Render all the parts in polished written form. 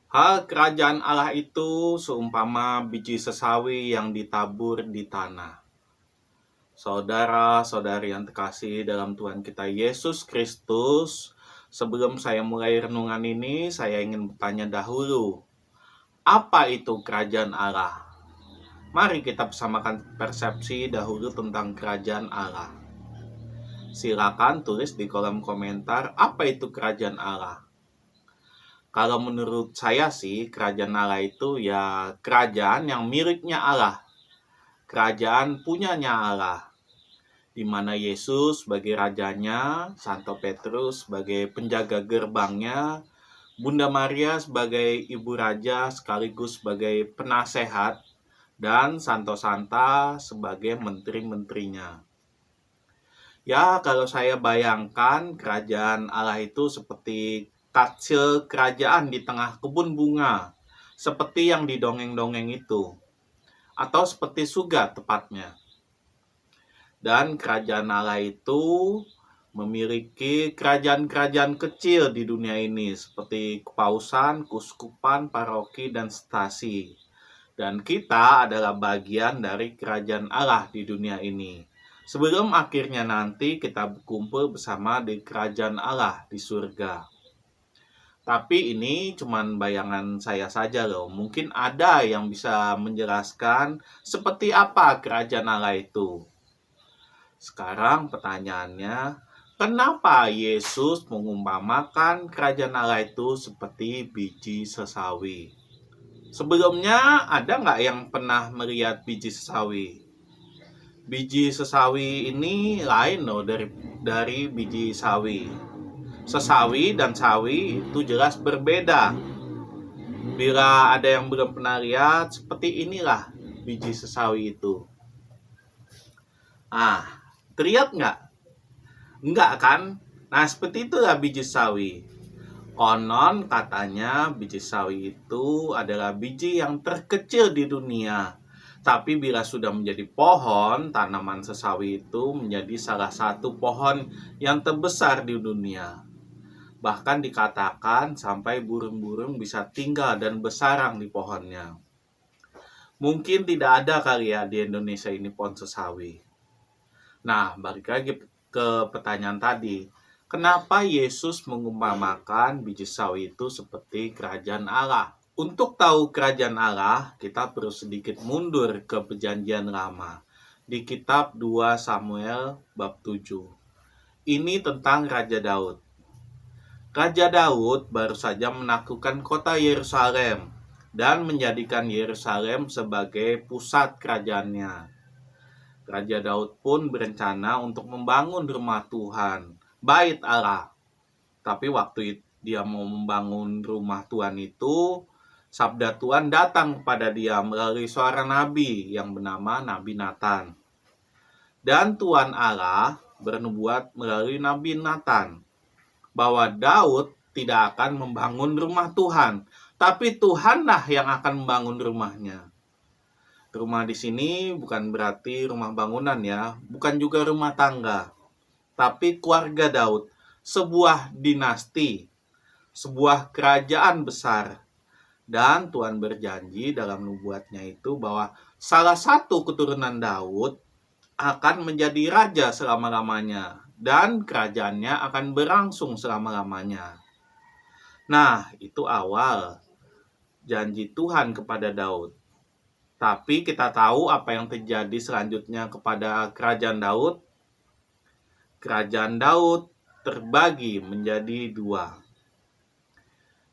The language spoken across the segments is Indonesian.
Hal kerajaan Allah itu seumpama biji sesawi yang ditabur di tanah. Saudara-saudari yang terkasih dalam Tuhan kita Yesus Kristus, sebelum saya mulai renungan ini, saya ingin bertanya dahulu, apa itu kerajaan Allah? Mari kita bersamakan persepsi dahulu tentang kerajaan Allah. Silakan tulis di kolom komentar apa itu kerajaan Allah. Kalau menurut saya sih, kerajaan Allah itu ya kerajaan yang miliknya Allah. Kerajaan punyanya Allah. Di mana Yesus sebagai rajanya, Santo Petrus sebagai penjaga gerbangnya, Bunda Maria sebagai ibu raja sekaligus sebagai penasehat, dan Santo Santa sebagai menteri-menterinya. Ya, kalau saya bayangkan kerajaan Allah itu seperti kacil kerajaan di tengah kebun bunga, seperti yang di dongeng-dongeng itu, atau seperti surga tepatnya. Dan kerajaan Allah itu memiliki kerajaan-kerajaan kecil di dunia ini, seperti kepausan, kuskupan, paroki, dan stasi. Dan kita adalah bagian dari kerajaan Allah di dunia ini. Sebelum akhirnya nanti kita berkumpul bersama di kerajaan Allah di surga. Tapi ini cuma bayangan saya saja loh. Mungkin ada yang bisa menjelaskan seperti apa kerajaan Allah itu. Sekarang pertanyaannya, kenapa Yesus mengumpamakan kerajaan Allah itu seperti biji sesawi? Sebelumnya ada nggak yang pernah melihat biji sesawi? Biji sesawi ini lain loh dari biji sawi. Sesawi dan sawi itu jelas berbeda. Bila ada yang belum pernah lihat, seperti inilah biji sesawi itu. Terlihat nggak? Enggak kan? Nah, seperti itulah biji sawi. Konon katanya biji sawi itu adalah biji yang terkecil di dunia. Tapi bila sudah menjadi pohon, tanaman sesawi itu menjadi salah satu pohon yang terbesar di dunia. Bahkan dikatakan sampai burung-burung bisa tinggal dan bersarang di pohonnya. Mungkin tidak ada kali ya di Indonesia ini pohon sesawi. Nah, balik lagi ke pertanyaan tadi. Kenapa Yesus mengumpamakan biji sawi itu seperti kerajaan Allah? Untuk tahu kerajaan Allah, kita perlu sedikit mundur ke Perjanjian Lama. Di kitab 2 Samuel bab 7. Ini tentang Raja Daud. Raja Daud baru saja menaklukkan kota Yerusalem dan menjadikan Yerusalem sebagai pusat kerajaannya. Raja Daud pun berencana untuk membangun rumah Tuhan, bait Allah. Tapi waktu dia mau membangun rumah Tuhan itu, sabda Tuhan datang kepada dia melalui seorang nabi yang bernama Nabi Nathan. Dan Tuhan Allah bernubuat melalui Nabi Nathan bahwa Daud tidak akan membangun rumah Tuhan, tapi Tuhanlah yang akan membangun rumahnya. Rumah di sini bukan berarti rumah bangunan ya, bukan juga rumah tangga, tapi keluarga Daud, sebuah dinasti, sebuah kerajaan besar. Dan Tuhan berjanji dalam nubuatnya itu bahwa salah satu keturunan Daud akan menjadi raja selama-lamanya dan kerajaannya akan berlangsung selama-lamanya. Nah, itu awal janji Tuhan kepada Daud. Tapi kita tahu apa yang terjadi selanjutnya kepada kerajaan Daud. Kerajaan Daud terbagi menjadi dua.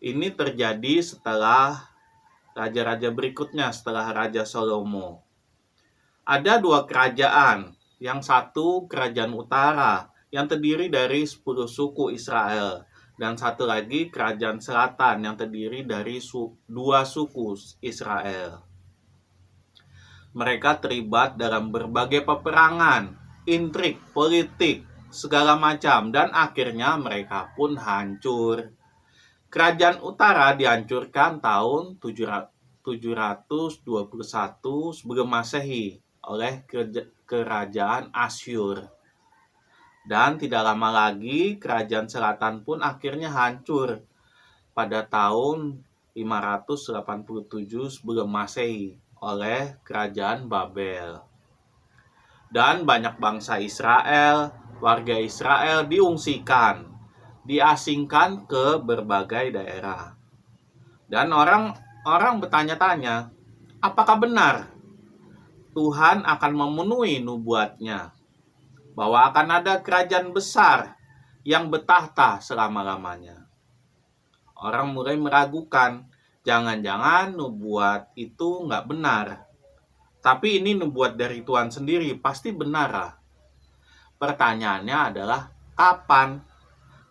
Ini terjadi setelah raja-raja berikutnya, setelah Raja Salomo. Ada dua kerajaan. Yang satu kerajaan utara yang terdiri dari 10 suku Israel. Dan satu lagi kerajaan selatan yang terdiri dari 2 suku Israel. Mereka terlibat dalam berbagai peperangan, intrik, politik, segala macam, dan akhirnya mereka pun hancur. Kerajaan utara dihancurkan tahun 721 sebelum Masehi oleh kerajaan Asyur. Dan tidak lama lagi kerajaan selatan pun akhirnya hancur pada tahun 587 sebelum Masehi oleh kerajaan Babel. Dan banyak bangsa Israel, warga Israel diasingkan ke berbagai daerah. Dan orang bertanya-tanya, apakah benar Tuhan akan memenuhi nubuatnya bahwa akan ada kerajaan besar yang bertahta selama-lamanya? Orang mulai meragukan, jangan-jangan nubuat itu nggak benar. Tapi ini nubuat dari Tuhan sendiri, pasti benar lah. Pertanyaannya adalah kapan?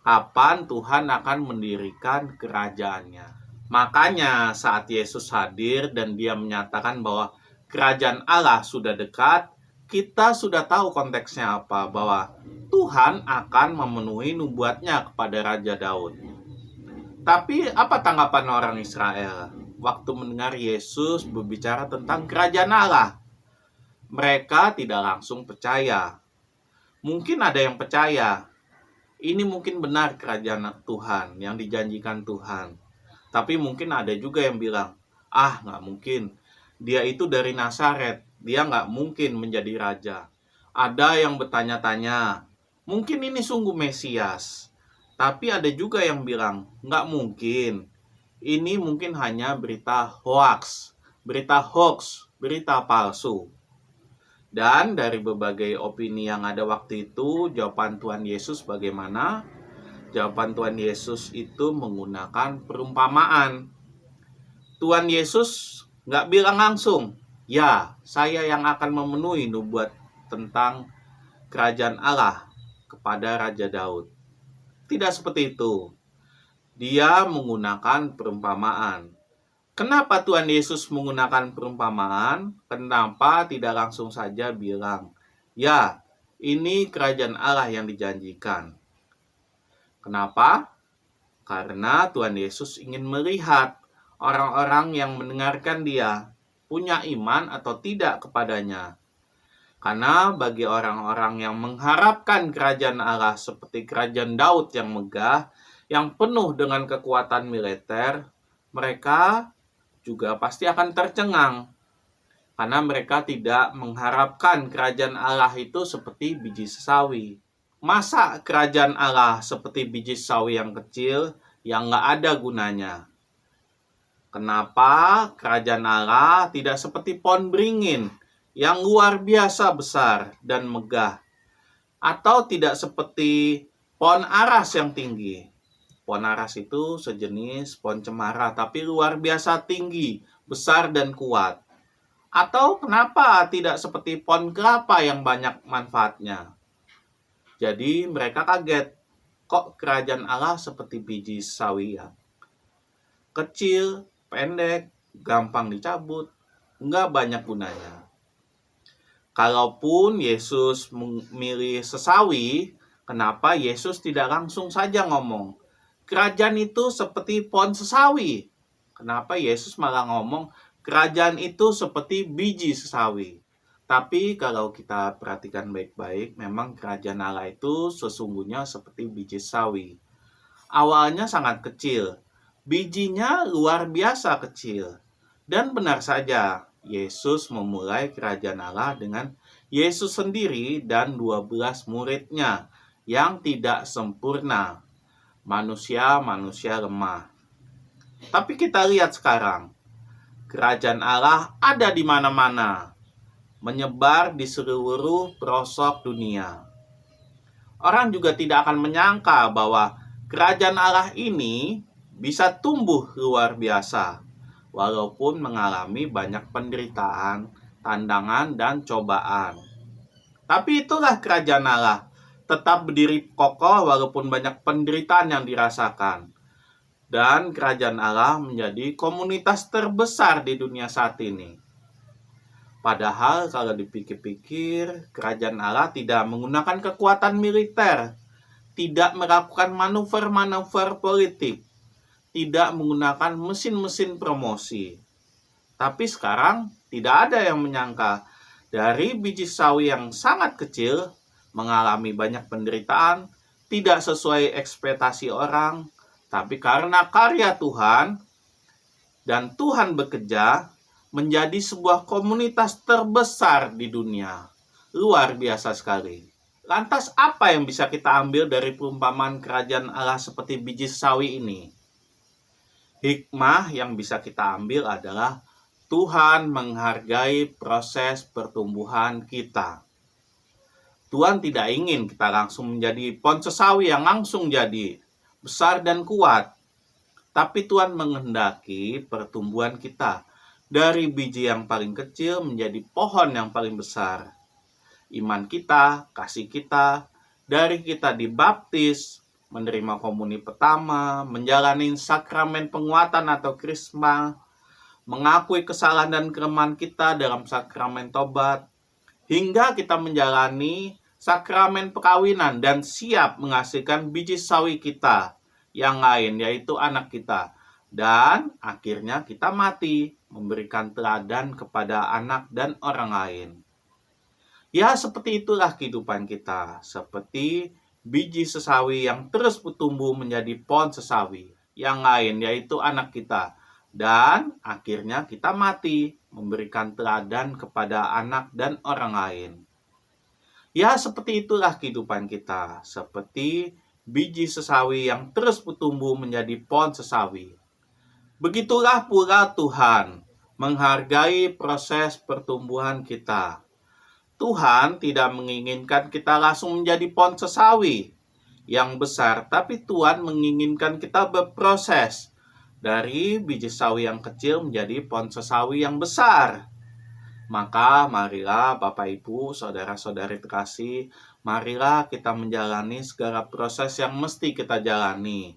Kapan Tuhan akan mendirikan kerajaannya? Makanya saat Yesus hadir dan dia menyatakan bahwa kerajaan Allah sudah dekat, kita sudah tahu konteksnya apa, bahwa Tuhan akan memenuhi nubuatnya kepada Raja Daud. Tapi apa tanggapan orang Israel waktu mendengar Yesus berbicara tentang kerajaan Allah? Mereka tidak langsung percaya. Mungkin ada yang percaya, ini mungkin benar kerajaan Tuhan yang dijanjikan Tuhan. Tapi mungkin ada juga yang bilang, nggak mungkin. Dia itu dari Nazaret, dia nggak mungkin menjadi raja. Ada yang bertanya-tanya, mungkin ini sungguh Mesias. Tapi ada juga yang bilang, nggak mungkin. Ini mungkin hanya berita hoax, berita palsu. Dan dari berbagai opini yang ada waktu itu, jawaban Tuhan Yesus bagaimana? Jawaban Tuhan Yesus itu menggunakan perumpamaan. Tuhan Yesus nggak bilang langsung, ya saya yang akan memenuhi nubuat tentang kerajaan Allah kepada Raja Daud. Tidak seperti itu. Dia menggunakan perumpamaan. Kenapa Tuhan Yesus menggunakan perumpamaan? Kenapa tidak langsung saja bilang, ya ini kerajaan Allah yang dijanjikan? Kenapa? Karena Tuhan Yesus ingin melihat orang-orang yang mendengarkan dia punya iman atau tidak kepadanya. Karena bagi orang-orang yang mengharapkan kerajaan Allah seperti kerajaan Daud yang megah, yang penuh dengan kekuatan militer, mereka juga pasti akan tercengang. Karena mereka tidak mengharapkan kerajaan Allah itu seperti biji sesawi. Masa kerajaan Allah seperti biji sawi yang kecil yang nggak ada gunanya? Kenapa kerajaan Allah tidak seperti pohon beringin yang luar biasa besar dan megah? Atau tidak seperti pohon aras yang tinggi? Pohon aras itu sejenis pohon cemara tapi luar biasa tinggi, besar dan kuat. Atau kenapa tidak seperti pohon kelapa yang banyak manfaatnya? Jadi mereka kaget, kok kerajaan Allah seperti biji sawi ya? Kecil, pendek, gampang dicabut, nggak banyak gunanya. Kalaupun Yesus memilih sesawi, kenapa Yesus tidak langsung saja ngomong, kerajaan itu seperti pohon sesawi? Kenapa Yesus malah ngomong, kerajaan itu seperti biji sesawi? Tapi kalau kita perhatikan baik-baik, memang kerajaan Allah itu sesungguhnya seperti biji sawi. Awalnya sangat kecil, bijinya luar biasa kecil. Dan benar saja, Yesus memulai kerajaan Allah dengan Yesus sendiri dan 12 muridnya yang tidak sempurna. Manusia-manusia lemah. Tapi kita lihat sekarang, kerajaan Allah ada di mana-mana, menyebar di seluruh pelosok dunia. Orang juga tidak akan menyangka bahwa kerajaan Allah ini bisa tumbuh luar biasa, walaupun mengalami banyak penderitaan, tantangan, dan cobaan. Tapi itulah kerajaan Allah, tetap berdiri kokoh walaupun banyak penderitaan yang dirasakan. Dan kerajaan Allah menjadi komunitas terbesar di dunia saat ini. Padahal kalau dipikir-pikir, kerajaan Allah tidak menggunakan kekuatan militer, tidak melakukan manuver-manuver politik, tidak menggunakan mesin-mesin promosi. Tapi sekarang tidak ada yang menyangka dari biji sawi yang sangat kecil, mengalami banyak penderitaan, tidak sesuai ekspektasi orang, tapi karena karya Tuhan, Dan Tuhan bekerja menjadi sebuah komunitas terbesar di dunia. Luar biasa sekali. Lantas apa yang bisa kita ambil dari perumpamaan kerajaan Allah seperti biji sawi ini? Hikmah yang bisa kita ambil adalah Tuhan menghargai proses pertumbuhan kita. Tuhan tidak ingin kita langsung menjadi pohon sesawi yang langsung jadi besar dan kuat. Tapi Tuhan menghendaki pertumbuhan kita dari biji yang paling kecil menjadi pohon yang paling besar. Iman kita, kasih kita, dari kita dibaptis, menerima komuni pertama, menjalani sakramen penguatan atau krisma, mengakui kesalahan dan kelemahan kita dalam sakramen tobat, hingga kita menjalani sakramen perkawinan dan siap menghasilkan biji sawi kita yang lain, yaitu anak kita. Dan akhirnya kita mati, memberikan teladan kepada anak dan orang lain. Ya, seperti itulah kehidupan kita, seperti biji sesawi yang terus bertumbuh menjadi pohon sesawi yang lain, yaitu anak kita. Dan akhirnya kita mati, memberikan teladan kepada anak dan orang lain. Ya, seperti itulah kehidupan kita, seperti biji sesawi yang terus bertumbuh menjadi pohon sesawi. Begitulah pula Tuhan menghargai proses pertumbuhan kita. Tuhan tidak menginginkan kita langsung menjadi pohon sesawi yang besar, tapi Tuhan menginginkan kita berproses dari biji sawi yang kecil menjadi pohon sesawi yang besar. Maka marilah Bapak Ibu, saudara-saudari terkasih, marilah kita menjalani segala proses yang mesti kita jalani.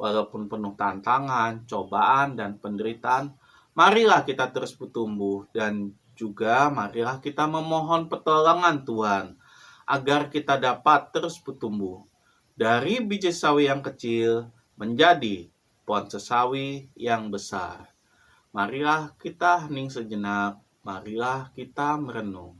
Walaupun penuh tantangan, cobaan, dan penderitaan, marilah kita terus bertumbuh dan juga marilah kita memohon pertolongan Tuhan agar kita dapat terus bertumbuh dari biji sawi yang kecil menjadi pohon sesawi yang besar. Marilah kita hening sejenak, marilah kita merenung.